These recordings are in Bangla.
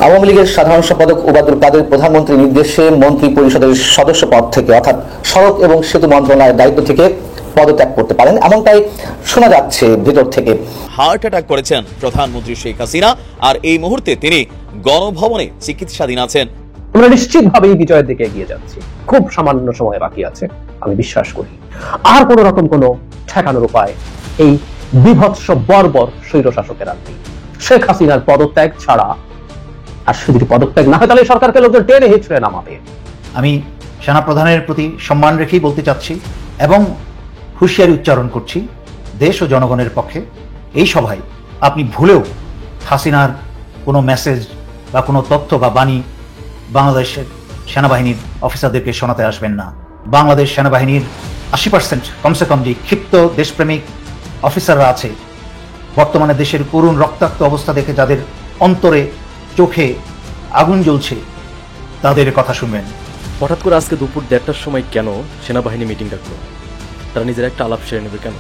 আওয়ামী লীগের সাধারণ সম্পাদক ওবায়দুল কাদের প্রধানমন্ত্রীর নির্দেশে মন্ত্রী পরিষদের সদস্য পদ থেকে অর্থাৎ সড়ক এবং সেতু মন্ত্রণালয়ের দায়িত্ব থেকে পদত্যাগ করতে পারেন, এমনটাই শোনা যাচ্ছে ভেতর থেকে। হার্ট অ্যাটাক করেছেন প্রধানমন্ত্রী শেখ হাসিনা, আর এই মুহূর্তে তিনি গণভবনে চিকিৎসাধীন আছেন। আমরা নিশ্চিতভাবেই বিজয়ের দিকে এগিয়ে যাচ্ছি। খুব সামান্য সময় বাকি আছে, আমি বিশ্বাস করি। আর কোন রকম কোন ঠেকানোর উপায় এই বিভৎস বর্বর স্বৈর শাসকের আর নেই। শেখ হাসিনার পদত্যাগ ছাড়া, আর যদি পদত্যাগ না হয় তাহলে সরকারকে লোকজন টেনে হিচড়ে নামাবে। আমি সেনাপ্রধানের প্রতি সম্মান রেখেই বলতে চাচ্ছি এবং হুঁশিয়ারি উচ্চারণ করছি দেশ ও জনগণের পক্ষে, এই সভায় আপনি ভুলেও হাসিনার কোনো মেসেজ বা কোনো তথ্য বা বাণী বাংলাদেশের সেনাবাহিনীর অফিসারদেরকে শোনাতে আসবেন না। বাংলাদেশ সেনাবাহিনীর 80% কমসে কম যে ক্ষিপ্ত দেশপ্রেমিক অফিসাররা আছে, বর্তমানে দেশের করুণ রক্তাক্ত অবস্থা দেখে যাদের অন্তরে চোখে আগুন জ্বলছে, তাদের কথা শুনবেন। হঠাৎ করে আজকে দুপুর 1:30টার সময় কেন সেনাবাহিনী মিটিং ডাকলো? তারা নিজের একটা আলাপ সেরে নেবে কেন?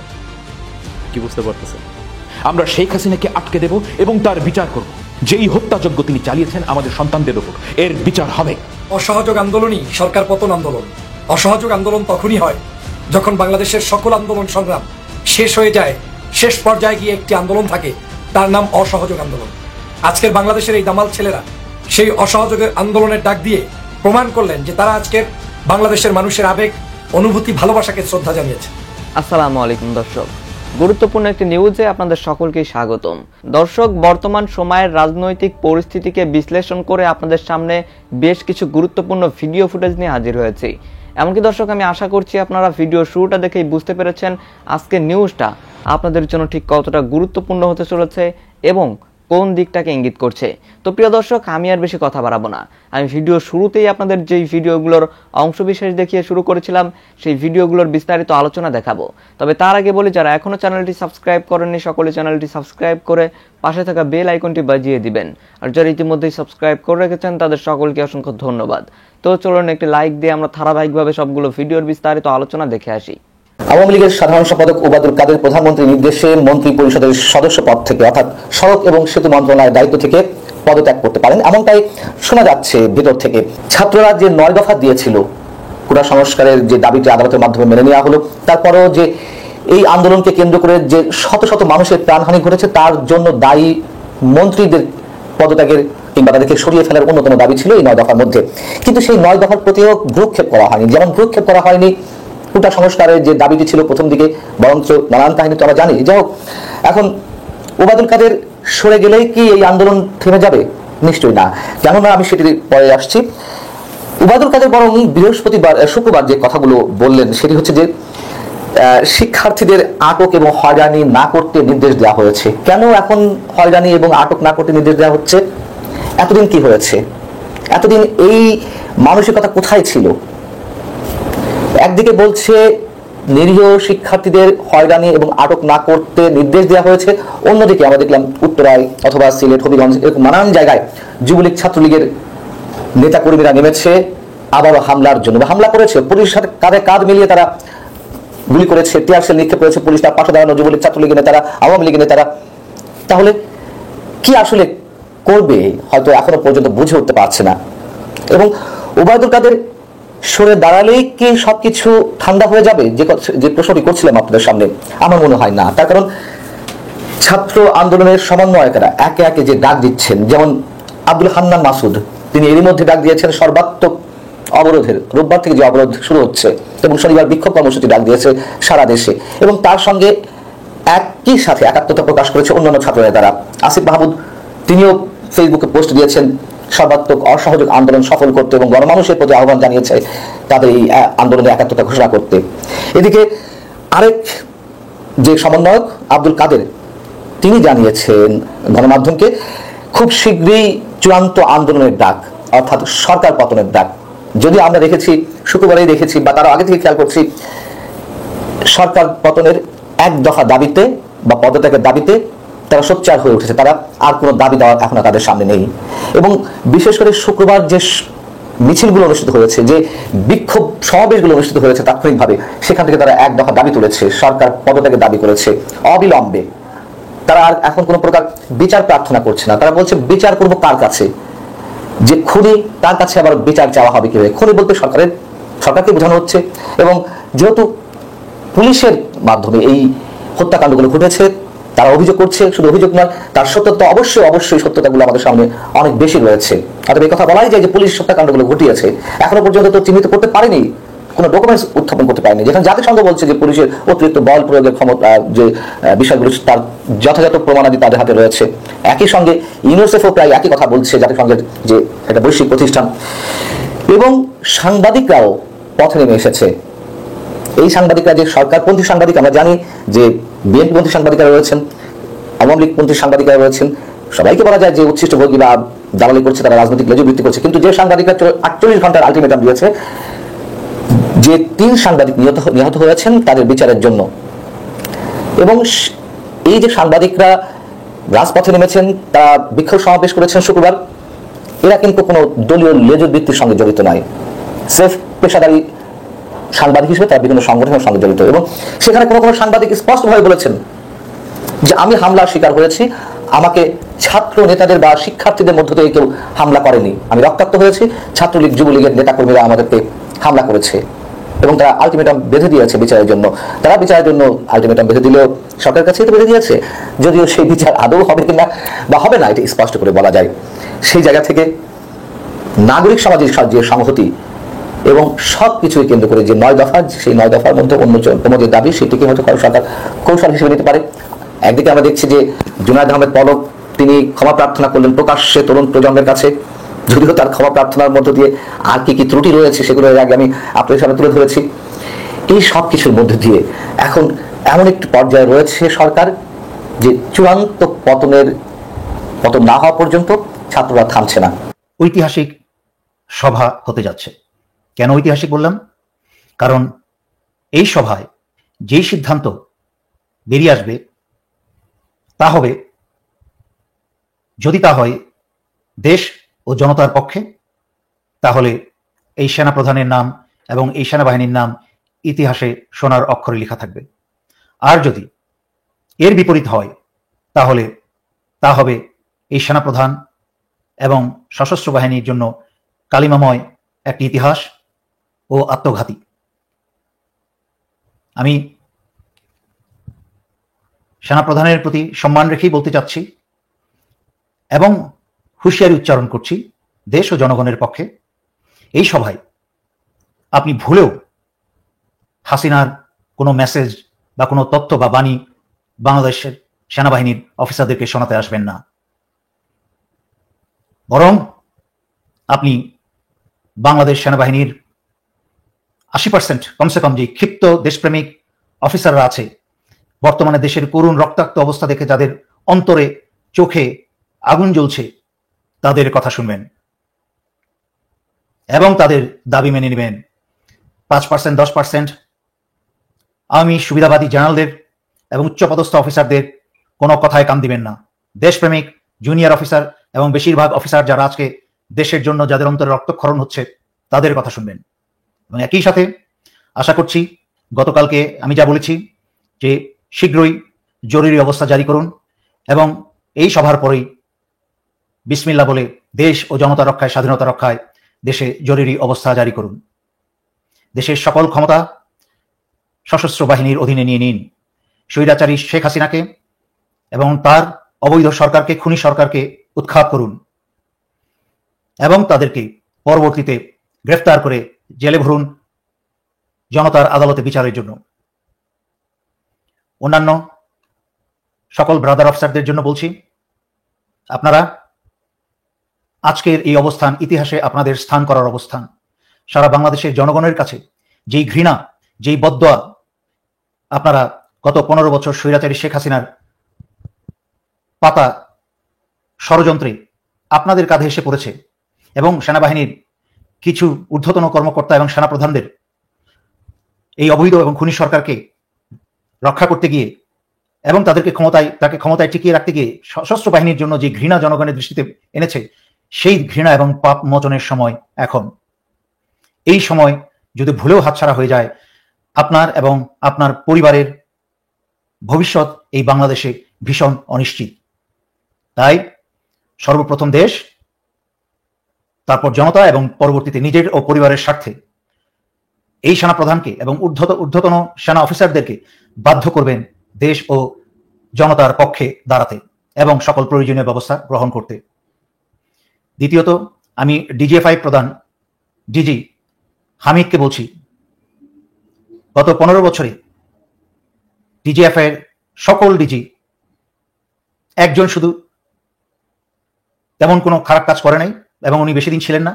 কি বুঝতে পারতেছেন? আমরা শেখ হাসিনাকে আটকে দেব এবং তার বিচার করব। যেই হত্যাযজ্ঞ তিনি চালিয়েছেন আমাদের সন্তানদের উপর, এর বিচার হবে। অসহযোগ আন্দোলনই সরকার পতন আন্দোলন। অসহযোগ আন্দোলন তখনই হয় যখন বাংলাদেশের সকল আন্দোলন সংগ্রাম শেষ হয়ে যায়, শেষ পর্যায়ে গিয়ে একটি আন্দোলন থাকে, তার নাম অসহযোগ আন্দোলন। আজকের বাংলাদেশের এই দামাল ছেলেরা সেই অসহযোগের আন্দোলনের ডাক দিয়ে প্রমাণ করলেন যে তারা আজকের বাংলাদেশের মানুষের আবেগ, অনুভূতি, ভালোবাসাকে শ্রদ্ধা জানিয়েছে। আসসালামু আলাইকুম দর্শক, গুরুত্বপূর্ণ একটি নিউজে আপনাদের সকলকে স্বাগতম। দর্শক, বর্তমান সময়ের রাজনৈতিক পরিস্থিতিকে বিশ্লেষণ করে আপনাদের সামনে বেশ কিছু গুরুত্বপূর্ণ ভিডিও ফুটেজ নিয়ে হাজির হয়েছি। এমনকি দর্শক, আমি আশা করছি আপনারা ভিডিও শুরুটা দেখেই বুঝতে পেরেছেন আজকের নিউজটা আপনাদের জন্য ঠিক কতটা গুরুত্বপূর্ণ হতে চলেছে এবং কোন দিকটাকে ইঙ্গিত করছে। তো প্রিয় দর্শক, আমি আর বেশি কথা বাড়াবো না। আমি ভিডিও শুরুতেই আপনাদের যেই ভিডিওগুলোর অংশবিশেষ দেখিয়ে শুরু করেছিলাম, সেই ভিডিওগুলোর বিস্তারিত আলোচনা দেখাবো। তবে তার আগে বলি, যারা এখনো চ্যানেলটি সাবস্ক্রাইব করেননি সকলে চ্যানেলটি সাবস্ক্রাইব করে পাশে থাকা বেল আইকনটি বাজিয়ে দিবেন। আর যারা ইতিমধ্যেই সাবস্ক্রাইব করে রেখেছেন তাদের সকলকে অসংখ্য ধন্যবাদ। তো চলুন একটি লাইক দিয়ে আমরা ধারাবাহিকভাবে সবগুলো ভিডিওর বিস্তারিত আলোচনা দেখে আসি। আওয়ামী লীগের সাধারণ সম্পাদক ওবায়দুল কাদের প্রধানমন্ত্রীর নির্দেশে মন্ত্রী পরিষদের সদস্য পদ থেকে অর্থাৎ সড়ক এবং সেতু মন্ত্রণালয়ের দায়িত্ব থেকে পদত্যাগ করতে পারেন, এমনটাই শোনা যাচ্ছে ভেতর থেকে। ছাত্ররা যে 9 দফা দিয়েছিল, কোটা সংস্কারের যে দাবিটি আদালতের মাধ্যমে মেনে নেওয়া হলো, তারপরও যে এই আন্দোলনকে কেন্দ্র করে যে শত শত মানুষের প্রাণহানি ঘটেছে, তার জন্য দায়ী মন্ত্রীদের পদত্যাগের কিংবা তাদেরকে সরিয়ে ফেলার অন্যতম দাবি ছিল এই 9 দফার মধ্যে। কিন্তু সেই 9 দফার প্রতিও ভ্রুক্ষেপ করা হয়নি। যেমন ভ্রুক্ষেপ করা হয়নি কোটা সংস্কারের যে দাবিটি ছিল প্রথম দিকে, বরঞ্চ নানান কাহিনী তো আমরা জানি। যাই হোক, এখন ওবায়দুল কাদের সরে গেলেই কি এই আন্দোলন থেমে যাবে? নিশ্চয়ই না। কেননা আমি সেটি পরে আসছি। ওবায়দুল কাদের বরং শুক্রবার যে কথাগুলো বললেন সেটি হচ্ছে যে শিক্ষার্থীদের আটক এবং হয়রানি না করতে নির্দেশ দেওয়া হয়েছে। কেন এখন হয়রানি এবং আটক না করতে নির্দেশ দেওয়া হচ্ছে? এতদিন কি হয়েছে? এতদিন এই মানসিকতা কোথায় ছিল? একদিকে বলছে নিরীহ শিক্ষার্থীদের হয়রানি এবং আটক না করতে নির্দেশ দেওয়া হয়েছে, অন্যদিকে আমরা দেখলাম উত্তরায় অথবা সিলেট, হবিগঞ্জ, এরকম নানান জায়গায় যুবলীগ ছাত্রলীগের নেতাকর্মীরা নেমেছে আবারও হামলার জন্য, হামলা করেছে। পুলিশের সাথে কাঁধে কাঁধ মিলিয়ে তারা গুলি করেছে, টিয়ারশেল নিক্ষেপ করেছে পুলিশ, তার পাশে দাঁড়ানো যুবলীগ ছাত্রলীগের নেতারা, আওয়ামী লীগের নেতারা। তাহলে কি আসলে করবে হয়তো এখনো পর্যন্ত বুঝে উঠতে পারছে না। এবং ওবায়দুল কাদের সরে দাঁড়ালেই কি সবকিছু ঠান্ডা হয়ে যাবে, যে প্রশ্নটি করছিলাম আপনাদের সামনে? আমার মনে হয় না। তার কারণ ছাত্র আন্দোলনের সমন্বয়কেরা একে একে যে ডাক দিচ্ছেন, যেমন আব্দুল হান্নান মাসুদ, তিনি এরই মধ্যে ডাক দিয়েছেন সর্বাত্মক অবরোধের। রোববার থেকে যে অবরোধ শুরু হচ্ছে এবং শনিবার বিক্ষোভ কর্মসূচি ডাক দিয়েছে সারা দেশে, এবং তার সঙ্গে একই সাথে একাত্মতা প্রকাশ করেছে অন্যান্য ছাত্র নেতারা। আসিফ মাহমুদ তিনিও ফেসবুকে পোস্ট দিয়েছেন সর্বাত্মক অসহযোগ আন্দোলন সফল করতে এবং গণমানুষের প্রতি আহ্বান জানিয়েছে তাদের এই আন্দোলনে একাত্মতা ঘোষণা করতে। এদিকে আরেক যে সমন্বয়ক আব্দুল কাদের, তিনি জানিয়েছেন গণমাধ্যমকে খুব শীঘ্রই চূড়ান্ত আন্দোলনের ডাক, অর্থাৎ সরকার পতনের ডাক। যদি আমরা দেখেছি, শুক্রবারেই দেখেছি বা তার আগে থেকে খেয়াল করছি, সরকার পতনের 1 দফা দাবিতে বা পদত্যাগের দাবিতে তারা সোচ্চার হয়ে উঠেছে। তারা আর কোনো দাবি দেওয়া এখন তাদের সামনে নেই। এবং বিশেষ করে শুক্রবার যে মিছিলগুলো অনুষ্ঠিত হয়েছে, যে বিক্ষোভ সমাবেশগুলো অনুষ্ঠিত হয়েছে তাৎক্ষণিকভাবে, সেখান থেকে তারা 1 দফা দাবি তুলেছে, সরকার পদত্যাগের দাবি করেছে অবিলম্বে। তারা আর এখন কোনো প্রকার বিচার প্রার্থনা করছে না। তারা বলছে বিচার করবো কার কাছে? যে খুনি তার কাছে আবার বিচার চাওয়া হবে কিভাবে? খুনি বলতে সরকারকে বোঝানো হচ্ছে, এবং যেহেতু পুলিশের মাধ্যমে এই হত্যাকাণ্ডগুলো ঘটেছে, তারা অভিযোগ করছে, শুধু অভিযোগ নয়, তার সত্যতা অবশ্যই সত্যতাগুলো আমাদের সামনে অনেক বেশি রয়েছে। অর্থাৎ এই কথা বলাই যায় যে পুলিশ হত্যাকাণ্ডগুলো ঘটিয়েছে, এখনো পর্যন্ত তো চিহ্নিত করতে পারেনি, কোনো ডকুমেন্টস উত্থাপন করতে পারেনি। যেখানে জাতিসংঘ বলছে যে পুলিশের অতিরিক্ত বল প্রয়োগের ক্ষমতা, যে বিষয়গুলো তার যথাযথ প্রমাণাদি তাদের হাতে রয়েছে। একই সঙ্গে ইউনিসেফও প্রায় একই কথা বলছে, জাতিসংঘের যে একটা বৈশ্বিক প্রতিষ্ঠান। এবং সাংবাদিকরাও পথে নেমে এসেছে। এই সাংবাদিকরা যে সরকারপন্থী সাংবাদিক, আমরা জানি যে বিএনপিপন্থী সাংবাদিকরা রয়েছেন, আওয়ামী লীগপন্থী সাংবাদিকরা রয়েছেন, সবাইকে বলা যায় যে উচ্ছিষ্ট ভোগী বা দালালি করছে, তারা রাজনৈতিক লেজুর ভিত্তি করছে। কিন্তু যে সাংবাদিকরা 48 ঘন্টার আলটিমেটাম দিয়েছে, যে 3 সাংবাদিক নিহত হয়েছেন তাদের বিচারের জন্য, এবং এই যে সাংবাদিকরা রাজপথে নেমেছেন, তারা বিক্ষোভ সমাবেশ করেছেন শুক্রবার, এরা কিন্তু কোনো দলীয় লেজুর ভিত্তির সঙ্গে জড়িত নয়। সেফ পেশাদারী সাংবাদিক হিসেবে তারা বিভিন্ন সংগঠনের সঙ্গে জড়িত, এবং সেখানে কোনো সাংবাদিক স্পষ্টভাবে বলেছেন যে আমি হামলার শিকার হয়েছি, আমাকে ছাত্র নেতাদের বা শিক্ষার্থীদের মধ্য থেকে কেউ হামলা করেনি, আমি রক্তাক্ত হয়েছি, ছাত্রলীগ যুবলীগের নেতাকর্মীরা আমাদেরকে হামলা করেছে। এবং তারা আলটিমেটাম বেঁধে দিয়েছে বিচারের জন্য। তারা বিচারের জন্য আলটিমেটাম বেঁধে দিলেও সরকারের কাছেই তো বেঁধে দিয়েছে, যদিও সেই বিচার আদৌ হবে কিনা বা হবে না এটা স্পষ্ট করে বলা যায়। সেই জায়গা থেকে নাগরিক সমাজের যে সংহতি এবং সব কিছুকে কেন্দ্র করে যে 9 দফা, সেই 9 দফার মধ্যে অন্যতম যে দাবি, সেটিকে হয়তো সরকার কৌশল হিসেবে নিতে পারে। একদিকে আমরা দেখছি যে জুনায়েদ আহমেদ পলক তিনি ক্ষমা প্রার্থনা করলেন প্রকাশ্যে তরুণ প্রজন্মের কাছে, যদিও তার ক্ষমা প্রার্থনার মধ্য দিয়ে আর কি ত্রুটি রয়েছে সেগুলো আগে আমি আপনাদের সামনে তুলে ধরেছি। এই সব কিছুর মধ্যে দিয়ে এখন এমন একটি পর্যায়ে রয়েছে সরকার যে চূড়ান্ত পতন না হওয়া পর্যন্ত ছাত্ররা থামছে না। ঐতিহাসিক সভা হতে যাচ্ছে। কেন ঐতিহাসিক বললাম? কারণ এই সভায় যেই সিদ্ধান্ত বেরিয়ে আসবে তা হবে, যদি তা হয় দেশ ও জনতার পক্ষে, তাহলে এই সেনাপ্রধানের নাম এবং এই সেনাবাহিনীর নাম ইতিহাসে সোনার অক্ষরে লেখা থাকবে। আর যদি এর বিপরীত হয়, তাহলে তা হবে এই সেনাপ্রধান এবং সশস্ত্র বাহিনীর জন্য কালিমাময় একটি ইতিহাস ও আত্মঘাতী। আমি সেনাপ্রধানের প্রতি সম্মান রেখেই বলতে চাচ্ছি এবং হুঁশিয়ারি উচ্চারণ করছি দেশ ও জনগণের পক্ষে, এই সভায় আপনি ভুলেও হাসিনার কোনো মেসেজ বা কোনো তথ্য বা বাণী বাংলাদেশের সেনাবাহিনীর অফিসারদেরকে শোনাতে আসবেন না। বরং আপনি বাংলাদেশ সেনাবাহিনীর 80% কমসে কম যে ক্ষিপ্ত দেশপ্রেমিক অফিসাররা আছে, বর্তমানে দেশের করুণ রক্তাক্ত অবস্থা দেখে যাদের অন্তরে চোখে আগুন জ্বলছে, তাদের কথা শুনবেন এবং তাদের দাবি মেনে নেবেন। 5% 10% আওয়ামী সুবিধাবাদী জেনারেলদের এবং উচ্চপদস্থ অফিসারদের কোনো কথায় কান দিবেন না। দেশপ্রেমিক জুনিয়র অফিসার এবং বেশিরভাগ অফিসার যারা আজকে দেশের জন্য যাদের অন্তরে রক্তক্ষরণ হচ্ছে, তাদের কথা শুনবেন। এবং একই সাথে আশা করছি, গতকালকে আমি যা বলেছি যে শীঘ্রই জরুরি অবস্থা জারি করুন এবং এই সভার পরেই বিসমিল্লাহ বলে দেশ ও জনতা রক্ষায়, স্বাধীনতা রক্ষায় দেশে জরুরি অবস্থা জারি করুন। দেশের সকল ক্ষমতা সশস্ত্র বাহিনীর অধীনে নিয়ে নিন। স্বৈরাচারী শেখ হাসিনাকে এবং তার অবৈধ সরকারকে, খুনি সরকারকে উৎখাত করুন এবং তাদেরকে পরবর্তীতে গ্রেফতার করে জেলে ভরুন জনতার আদালতে বিচারের জন্য। অন্যান্য সকল ব্রাদার অফিসারদের জন্য বলছি, আপনারা আজকের এই অবস্থান ইতিহাসে আপনাদের স্থান করার অবস্থান। সারা বাংলাদেশের জনগণের কাছে যেই ঘৃণা, যেই বদদোয়া আপনারা গত 15 বছর স্বৈরাচারী শেখ হাসিনার পাতা ষড়যন্ত্রে আপনাদের কাঁধে এসে পড়েছে এবং সেনাবাহিনীর কিছু ঊর্ধ্বতন কর্মকর্তা এবং সেনাপ্রধানদের এই অবৈধ এবং খুনি সরকারকে রক্ষা করতে গিয়ে এবং তাকে ক্ষমতায় টিকিয়ে রাখতে গিয়ে সশস্ত্র বাহিনীর জন্য যে ঘৃণা জনগণের দৃষ্টিতে এনেছে, সেই ঘৃণা এবং পাপ মোচনের সময় এখন। এই সময় যদি ভুলেও হাতছাড়া হয়ে যায়, আপনার এবং আপনার পরিবারের ভবিষ্যৎ এই বাংলাদেশে ভীষণ অনিশ্চিত। তাই সর্বপ্রথম দেশ তারপর জনতা এবং পরবর্তীতে নিজের ও পরিবারের স্বার্থে এই সেনাপ্রধানকে এবং ঊর্ধ্বতন সেনা অফিসারদেরকে বাধ্য করবেন দেশ ও জনতার পক্ষে দাঁড়াতে এবং সকল প্রয়োজনীয় ব্যবস্থা গ্রহণ করতে। দ্বিতীয়ত, আমি ডিজিএফআই প্রধান ডিজি হামিদকে বলছি, গত 15 বছরে ডিজিএফআই এর সকল ডিজি একজন শুধু তেমন কোনো খারাপ কাজ করে নাই এবং উনি বেশি দিন ছিলেন না।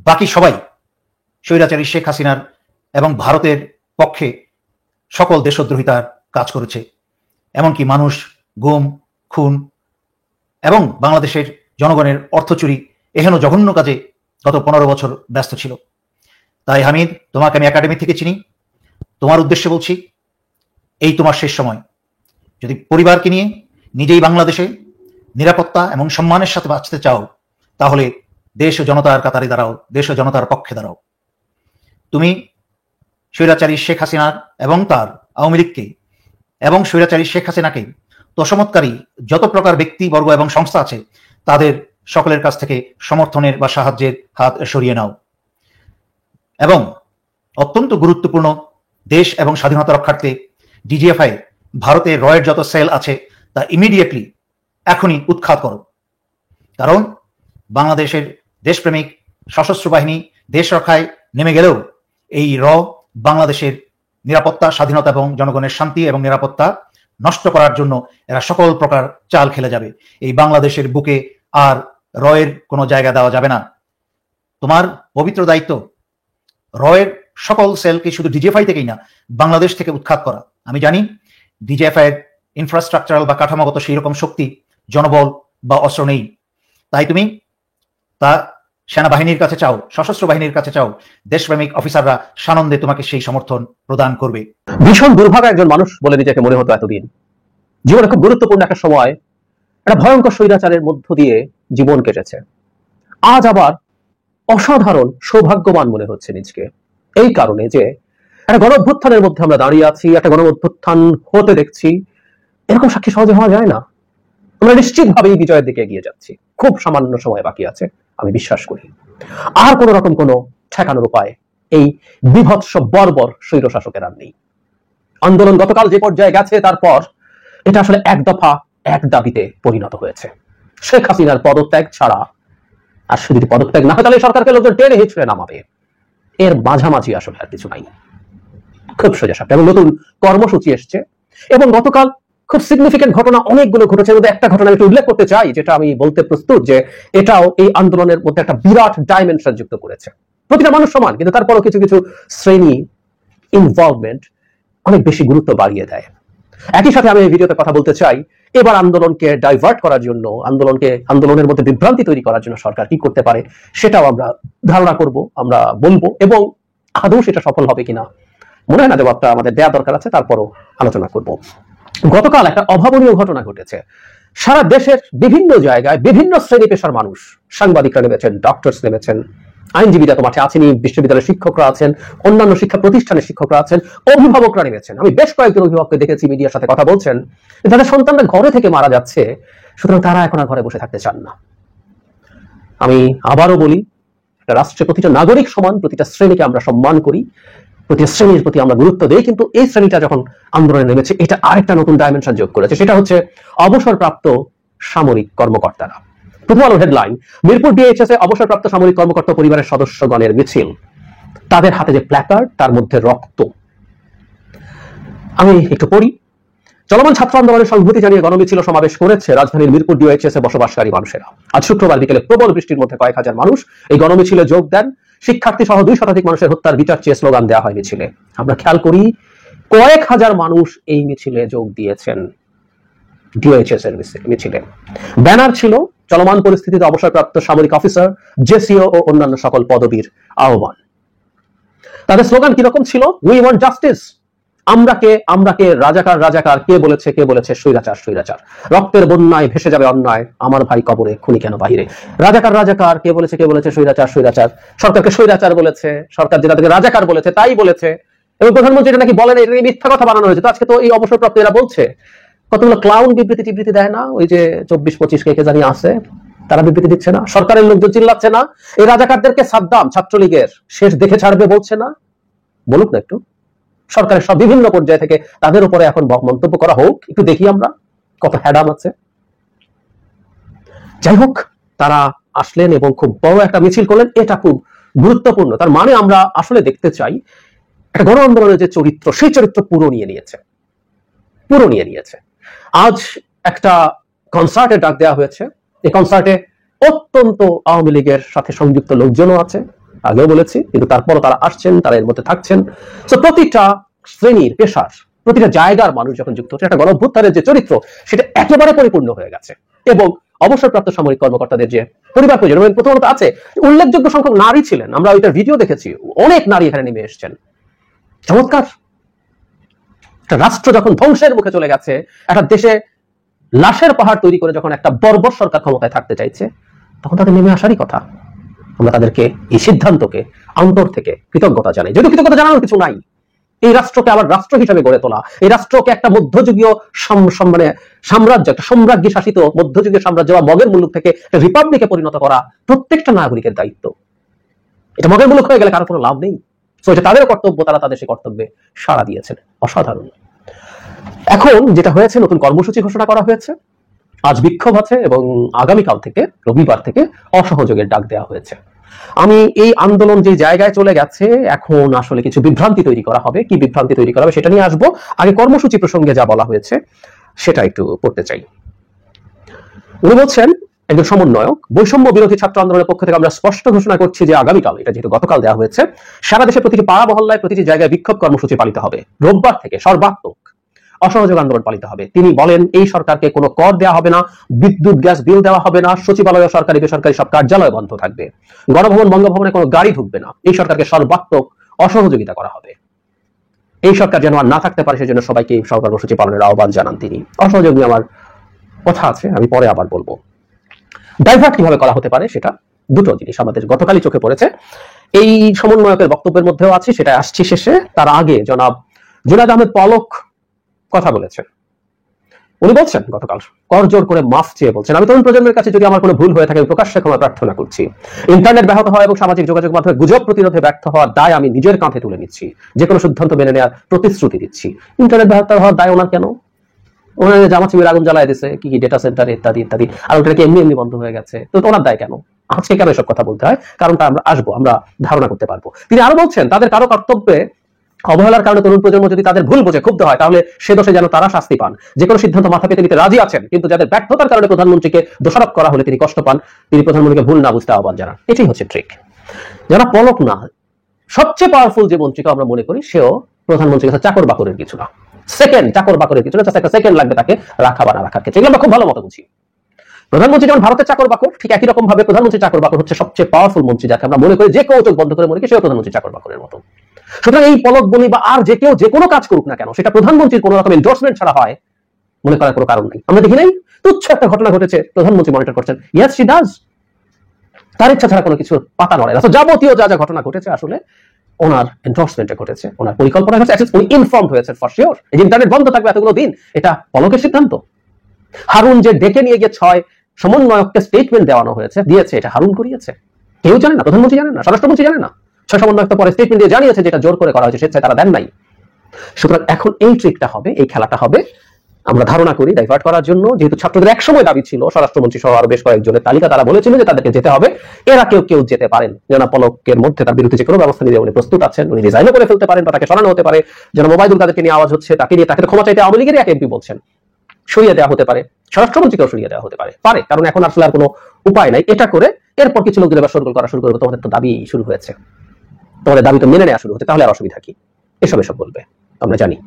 বাকি সবাই স্বৈরাচারী শেখ হাসিনার এবং ভারতের পক্ষে সকল দেশদ্রোহিতার কাজ করেছে, এমনকি মানুষ গুম, খুন এবং বাংলাদেশের জনগণের অর্থ চুরি এহেন জঘন্য কাজে গত 15 বছর ব্যস্ত ছিল। তাই হামিদ, তোমাকে আমি একাডেমি থেকে চিনি, তোমার উদ্দেশ্যে বলছি, এই তোমার শেষ সময়। যদি পরিবারকে নিয়ে নিজেই বাংলাদেশে নিরাপত্তা এবং সম্মানের সাথে বাঁচতে চাও, তাহলে দেশ ও জনতার কাতারে দাঁড়াও, দেশ ও জনতার পক্ষে দাঁড়াও। তুমি স্বৈরাচারী শেখ হাসিনার এবং তার আওয়ামী লীগকে এবং স্বৈরাচারী শেখ হাসিনাকে তোষামতকারী যত প্রকার ব্যক্তিবর্গ এবং সংস্থা আছে, তাদের সকলের কাছ থেকে সমর্থনের বা সাহায্যের হাত সরিয়ে নাও এবং অত্যন্ত গুরুত্বপূর্ণ দেশ এবং স্বাধীনতা রক্ষার্থে ডিজিএফআই ভারতের রয়ের যত সেল আছে তা ইমিডিয়েটলি এখনই উৎখাত করো। কারণ বাংলাদেশের দেশপ্রেমিক সশস্ত্র বাহিনী দেশ রক্ষায় নেমে গেলেও এই বাংলাদেশের নিরাপত্তা, স্বাধীনতা এবং জনগণের শান্তি এবং নিরাপত্তা নষ্ট করার জন্য এরা সকল প্রকার চাল খেলে যাবে। এই বাংলাদেশের বুকে আর রয়ের কোনো জায়গা দেওয়া যাবে না। তোমার পবিত্র দায়িত্ব রয়ের সকল সেলকে শুধু ডিজিএফআই থেকেই না, বাংলাদেশ থেকে উৎখাত করা। আমি জানি ডিজিএফআই এর ইনফ্রাস্ট্রাকচারাল বা কাঠামোগত সেই রকম শক্তি, জনবল বা অস্ত্র নেই। তাই তুমি তা সেনাবাহিনীর কাছে চাও, সশস্ত্র বাহিনীর কাছে চাও, দেশপ্রেমিক অফিসাররা সানন্দে তোমাকে সেই সমর্থন প্রদান করবে। ভীষণ দুর্ভাগা একজন মানুষ বলে নিজেকে মনে হতো এতদিন। জীবনে খুব গুরুত্বপূর্ণ একটা সময় একটা ভয়ঙ্কর স্বৈরাচারের মধ্য দিয়ে জীবন কেটেছে। আজ আবার অসাধারণ সৌভাগ্যবান মনে হচ্ছে নিজকে, এই কারণে যে একটা গণ অভ্যুত্থানের মধ্যে আমরা দাঁড়িয়ে আছি, একটা গণ অভ্যুত্থান হতে দেখছি। এরকম সাক্ষী সহজে হওয়া যায় না। আমরা নিশ্চিতভাবে এই বিজয়ের দিকে এগিয়ে যাচ্ছি। খুব সামান্য সময় বাকি আছে, আমি বিশ্বাস করি। আর কোন রকম কোনো ঠেকানোর উপায় এই বিভৎস বর্বর স্বৈর শাসকের আর নেই। আন্দোলন গতকাল যে পর্যায়ে গেছে, তারপর এটা আসলে এক দফা এক দাবিতে পরিণত হয়েছে। শেখ হাসিনার পদত্যাগ ছাড়া, আর শুধু যদি পদত্যাগ না হয় তাহলে সরকারকে লোকজন টেনে হিচড়ে নামাবে। এর মাঝামাঝি আসলে আর কিছু নাই। খুব সোজা সাপটা। এবং নতুন কর্মসূচি এসছে এবং গতকাল খুব সিগনিফিকেন্ট ঘটনা অনেকগুলো ঘটেছে। একটা ঘটনা একটু উল্লেখ করতে চাই, যেটা আমি বলতে প্রস্তুত যে এটাও এই আন্দোলনের মধ্যে একটা বিরাট ডাইমেনশন যুক্ত করেছে। প্রতিটা মানুষ সমান, কিন্তু তারপরও কিছু কিছু শ্রেণী ইনভলভমেন্ট অনেক বেশি গুরুত্ব বাড়িয়ে দেয়। একই সাথে আমি এই ভিডিওতে কথা বলতে চাই, এবার আন্দোলনকে ডাইভার্ট করার জন্য, আন্দোলনের মধ্যে বিভ্রান্তি তৈরি করার জন্য সরকার কি করতে পারে সেটাও আমরা ধারণা করব, আমরা বলবো, এবং আদৌ সেটা সফল হবে কিনা মনে হয় না জবাবটা আমাদের দেওয়া দরকার আছে, তারপরও আলোচনা করব। গতকাল একটা অভাবনীয় ঘটনা ঘটেছে। সারা দেশের বিভিন্ন জায়গায় বিভিন্ন শ্রেণী পেশার মানুষ, সাংবাদিকরা নেমেছেন, ডক্টরস নেমেছেন, আইনজীবীরা তো মাঠে আছেনই, বিশ্ববিদ্যালয়ের শিক্ষকরা আছেন, অন্যান্য শিক্ষা প্রতিষ্ঠানের শিক্ষকরা আছেন, অভিভাবকরা নেমেছেন। আমি বেশ কয়েকজন অভিভাবককে দেখেছি মিডিয়ার সাথে কথা বলছেন, যাদের সন্তানরা ঘরে থেকে মারা যাচ্ছে, সুতরাং তারা এখন আর ঘরে বসে থাকতে চান না। আমি আবারও বলি, একটা রাষ্ট্রের প্রতিটা নাগরিক সমান, প্রতিটা শ্রেণীকে আমরা সম্মান করি, প্রতিটা শ্রেণীর প্রতি আমরা গুরুত্ব দেই, কিন্তু এই শ্রেণীটা যখন আন্দোলনে নেমেছে, এটা আরেকটা নতুন ডাইমেনশন যোগ করেছে। সেটা হচ্ছে অবসরপ্রাপ্ত সামরিক কর্মকর্তারা। প্রথম আলোর হেডলাইন, মিরপুর ডিএইচএস এ অবসরপ্রাপ্ত সামরিক কর্মকর্তা পরিবারের সদস্যগণের মিছিল, তাদের হাতে যে প্ল্যাকার্ড, তার মধ্যে রক্ত। আমি একটু পড়ি। চলমান ছাত্র আন্দোলনের সংহতি জানিয়ে গণমিছিল সমাবেশ করেছে রাজধানীর মিরপুর ডিএইচএস এ বসবাসকারী মানুষেরা। আজ শুক্রবার বিকেলে প্রবল বৃষ্টির মধ্যে কয়েক হাজার মানুষ এই গণমিছিলে যোগ দেন। শিক্ষার্থী সহ 2 শতাধিক মানুষের হত্যার বিচার চেয়ে স্লোগান দেওয়া হয় মিছিলে। আমরা খেয়াল করি, কয়েক হাজার মানুষ এই মিছিলে যোগ দিয়েছেন। ডিএইচএস এর মিছিলে ব্যানার ছিল চলমান পরিস্থিতিতে অবসরপ্রাপ্ত সামরিক অফিসার, জেসিও ও অন্যান্য সকল পদবীর আহ্বান। তাদের স্লোগান কিরকম ছিল? We want justice. আমরাকে রাজাকার রাজাকার, কে বলেছে স্বৈরাচার স্বৈরাচার, রক্তের বন্যায় ভেসে যাবে অন্যায়, আমার ভাই কবরে, খুনি কেন বাহিরে। রাজাকার রাজাকার, কে বলেছে স্বৈরাচার স্বৈরাচার, সরকারকে স্বৈরাচার বলেছে, সরকার যেটা থেকে রাজাকার বলেছে তাই বলেছে, এবং প্রধানমন্ত্রী এটা নাকি বলেন, এটা মিথ্যা কথা বানানো হয়েছে। তো আজকে তো এই অবসরপ্রাপ্ত এরা বলছে, কতগুলো ক্লাউন বিবৃতি দেয় না, ওই যে 24-25 কে জানি আছে, তারা বিবৃতি দিচ্ছে না, সরকারের লোকজন চিল্লাচ্ছে না, এই রাজাকারদেরকে সাদ্দাম ছাত্রলীগের শেষ দেখে ছাড়বে বলছে না? বলুক না একটু, সরকারের সব বিভিন্ন পর্যায়ে থেকে তাদের উপরে এখন মন্তব্য করা হোক, একটু দেখি আমরা কত হ্যাডাম আছে। যাই হোক, তারা আসলেন এবং খুব বড় একটা মিছিল করলেন, এটা খুব গুরুত্বপূর্ণ। তার মানে আমরা আসলে দেখতে চাই একটা গণ আন্দোলনের যে চরিত্র, সেই চরিত্র পুরো নিয়ে নিয়েছে। আজ একটা কনসার্টের ডাক দেওয়া হয়েছে, এই কনসার্টে অত্যন্ত আওয়ামী লীগের সাথে সংযুক্ত লোকজনও আছে, আগেও বলেছি, কিন্তু তারপরও তারা আসছেন, তারা এর মধ্যে থাকছেন। তো প্রতিটা শ্রেণীর, পেশার, প্রতিটা জায়গার মানুষ যখন যুক্ত হচ্ছে, একটা গণঅভ্যুত্থানের যে চরিত্র সেটা একেবারে পরিপূর্ণ হয়ে গেছে। এবং অবসরপ্রাপ্ত সামরিক কর্মকর্তাদের যে পরিবার পরিজন প্রথমত আছে, উল্লেখযোগ্য সংখ্যক নারী ছিলেন, আমরা ওইটার ভিডিও দেখেছি, অনেক নারী এখানে নেমে এসেছেন। চমৎকার। একটা রাষ্ট্র যখন ধ্বংসের মুখে চলে গেছে, একটা দেশে লাশের পাহাড় তৈরি করে যখন একটা বর্বর সরকার ক্ষমতায় থাকতে চাইছে, তখন তাদের নেমে আসারই কথা। আমরা তাদেরকে, এই সিদ্ধান্তকে অন্তর থেকে কৃতজ্ঞতা জানাই। যদি কৃতজ্ঞতা জানানোর কিছু নাই, এই রাষ্ট্রকে আবার রাষ্ট্র হিসেবে গড়ে তোলা, এই রাষ্ট্রকে একটা মধ্যযুগীয় সাম্রাজ্য, একটা সম্রাজ্ঞী শাসিত মধ্যযুগীয় সাম্রাজ্য বা মগের মুলুক থেকে রিপাবলিকে পরিণত করা প্রত্যেকটা নাগরিকের দায়িত্ব। এটা মগের মুলুক হয়ে গেলে কারো কোনো লাভ নেই। এটা তাদের কর্তব্য, তারা তাদের সেই কর্তব্যে সাড়া দিয়েছেন। অসাধারণ। এখন যেটা হয়েছে, নতুন কর্মসূচি ঘোষণা করা হয়েছে, আজ বিক্ষোভ আছে এবং আগামীকাল থেকে, রবিবার থেকে অসহযোগের ডাক দেওয়া হয়েছে। আমি এই আন্দোলন যে জায়গায় চলে গেছে, এখন আসলে কিছু বিভ্রান্তি তৈরি করা হবে। কি বিভ্রান্তি তৈরি করা হবে সেটা নিয়ে আসবো। আগে কর্মসূচি প্রসঙ্গে যা বলা হয়েছে সেটা একটু পড়তে চাই। উনি বলছেন, একজন সমন্বয়ক, বৈষম্য বিরোধী ছাত্র আন্দোলনের পক্ষ থেকে আমরা স্পষ্ট ঘোষণা করছি যে আগামীকাল, এটা যেহেতু গতকাল দেওয়া হয়েছে, সারা দেশে প্রতিটি পাড়া মহল্লায়, প্রতিটি জায়গায় বিক্ষোভ কর্মসূচি পালিত হবে। রোববার থেকে সর্বাত্মক অসহযোগ আন্দোলন পালিত হবে। তিনি বলেন, এই সরকারকে কোনো কর দেওয়া হবে না, বিদ্যুৎ গ্যাস বিল দেওয়া হবে না, সচিবালয়, সরকারি বেসরকারি সব কার্যালয় বন্ধ থাকবে, গণভবন বঙ্গভবনে কোনো গাড়ি ঢুকবে না। এই সরকারকে সর্বাত্মক অসহযোগিতা করা হবে। এই সরকার যেন আর না থাকতে পারে, সেজন্য সবাইকে এই কর্মসূচি পালনের আহ্বান জানান তিনি। অসহযোগ নিয়ে আমার কথা আছে, আমি পরে আবার বলবো। ডাইভার্ট কিভাবে করা হতে পারে সেটা দুটো জিনিস আমাদের গতকালই চোখে পড়েছে, এই সমন্বয়কের বক্তব্যের মধ্যেও আছে, সেটা আসছি শেষে। তার আগে জনাব জুনায়েদ আহমেদ পলক কথা বলেছেন। উনি বলছেন গতকাল, করজোর করে মাফ চেয়ে বলছেন, আমি তরুণ প্রজন্মের কাছে যদি আমার কোনো ভুল হয়ে থাকে প্রকাশ্যে ক্ষমা প্রার্থনা করছি। ইন্টারনেট ব্যাহত হওয়া এবং সামাজিক যোগাযোগ মাধ্যমে গুজব প্রতিরোধে ব্যর্থ হওয়ার দায় আমি নিজের কাঁধে তুলে নিচ্ছি, যে কোনো সিদ্ধান্ত মেনে নেওয়ার প্রতিশ্রুতি দিচ্ছি। ইন্টারনেট ব্যাহত হওয়ার দায় ওনার কেন? ওনার জামা চিবির আগুন জ্বালায় দিছে, কি ডেটা সেন্টার ইত্যাদি ইত্যাদি, আর ওটা কি এমনি বন্ধ হয়ে গেছে, তো ওনার দায় কেন? আজকে কেন এসব কথা বলতে হয়? কারণটা আমরা আসবো, আমরা ধারণা করতে পারবো। তিনি আরো বলছেন, তাদের কারো কর্তব্যে অবহেলার কারণে তরুণ প্রজন্ম যদি তাদের ভুল বুঝে ক্ষুব্ধ হয়, তাহলে সে দোষে যেন তারা শাস্তি পান। যে কোনো সিদ্ধান্ত মাথা পেতে নিতে রাজি আছেন, কিন্তু যাদের ব্যর্থতার কারণে প্রধানমন্ত্রীকে দোষারোপ করা হলে তিনি কষ্ট পান, তিনি প্রধানমন্ত্রীকে ভুল না বুঝতে আহ্বান জানান। এটাই হচ্ছে ট্রিক। যারা পলক না, সবচেয়ে পাওয়ারফুল যে মন্ত্রীকে আমরা মনে করি, সেও প্রধানমন্ত্রীর কাছে চাকর বাকরের কিছু না, চাকর বাকরের কিছু না, একটা সেকেন্ড লাগবে তাকে রাখা বা না রাখার ক্ষেত্রে। এগুলো আমরা খুব ভালো মতো বুঝি। প্রধানমন্ত্রী যেমন ভারতের চাকর বাকর, ঠিক একই রকম ভাবে প্রধানমন্ত্রী চাকর বাকর হচ্ছে সবচেয়ে পাওয়ারফুল মন্ত্রী, যাকে আমরা মনে করি যে কেউ চোখ বন্ধ করে মনে করি সেও প্রধানমন্ত্রী চাকর বাকরের মতো। সুতরাং এই পলক বলি বা আর যে কেউ যে কোনো কাজ করুক না কেন, সেটা প্রধানমন্ত্রীর কোনো রকম এন্ডোর্সমেন্ট ছাড়া হয় মনে করার কোনো কারণ নেই। আমরা দেখি নাই, তুচ্ছ একটা ঘটনা ঘটেছে, প্রধানমন্ত্রী মনিটর করছেন, ইয়েস শি ডাজ, তার ইচ্ছা ছাড়া কোনো কিছু পাতা নড়ে না। যাবতীয় যা যা ঘটনা ঘটেছে আসলে ওনার এন্ডোর্সমেন্টে ঘটেছে, ওনার পরিকল্পনা ঘটেছে, উনি ইনফর্মড হয়েছেন ফর শিওর। এই যে ইন্টারনেট বন্ধ থাকবে এতগুলো দিন, এটা পলকের সিদ্ধান্ত। হারুন যে ডেকে নিয়ে গিয়ে 6 সমন্বয়ককে স্টেটমেন্ট দিয়েছে, এটা হারুন করিয়েছে। কেউ জানে না, প্রধানমন্ত্রী জানেন না, স্বরাষ্ট্রমন্ত্রী জানেন না। 6 সমন্বয়ক পরে স্টেটমেন্ট দিয়ে জানিয়েছে যেটা জোর করে করা হয়েছে, স্বেচ্ছায় তারা দেন নাই। সুতরাং এখন এই ট্রিকটা হবে, এই খেলাটা হবে, আমরা ধারণা করি ডাইভার্ট করার জন্য। যেহেতু ছাত্রদের একসময় দাবি ছিল, স্বরাষ্ট্রমন্ত্রী সহ আরো বেশ কয়েকজনের তালিকা তারা বলেছিল যে তাদেরকে যেতে হবে, এরা কেউ যেতে পারেন। যেন পলকের মধ্যে তার বিরুদ্ধে যে কোনো ব্যবস্থা নিতে উনি প্রস্তুত আছেন, উনি রিজাইনও করে ফেলতে পারেন বা তাকে সরানো হতে পারে। যেন মোবাইদুল কাদেরকে নিয়ে আওয়াজ হচ্ছে, তাকে নিয়ে তাকে ক্ষমা চাইতে আওয়ামী লীগের এক এমপি বলছেন, সরিয়ে দেওয়া হতে পারে, স্বরাষ্ট্রমন্ত্রীকেও সরিয়ে দেওয়া হতে পারে। কারণ এখন আসলে আর কোনো উপায় নাই। এটা করে এরপর কিছু লোকদের এবার সরগোল করা শুরু করবে, তোমাদের তো দাবি শুরু হয়েছে, তোমাদের দাবি তো মেনে নেওয়া শুরু হতে, তাহলে আর অসুবিধা কি? এসব বলবে, আমরা জানি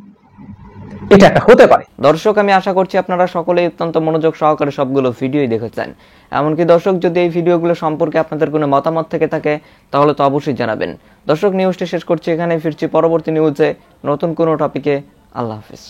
এটা একটা হতে পারে। দর্শক, আমি আশা করছি আপনারা সকলেই অত্যন্ত মনোযোগ সহকারে সবগুলো ভিডিওই দেখেছেন। এমনকি দর্শক, যদি এই ভিডিওগুলো সম্পর্কে আপনাদের কোনো মতামত থেকে থাকে তাহলে তো অবশ্যই জানাবেন। দর্শক, নিউজটি শেষ করছি এখানে, ফিরছি পরবর্তী নিউজে নতুন কোনো টপিকে। আল্লাহ হাফেজ।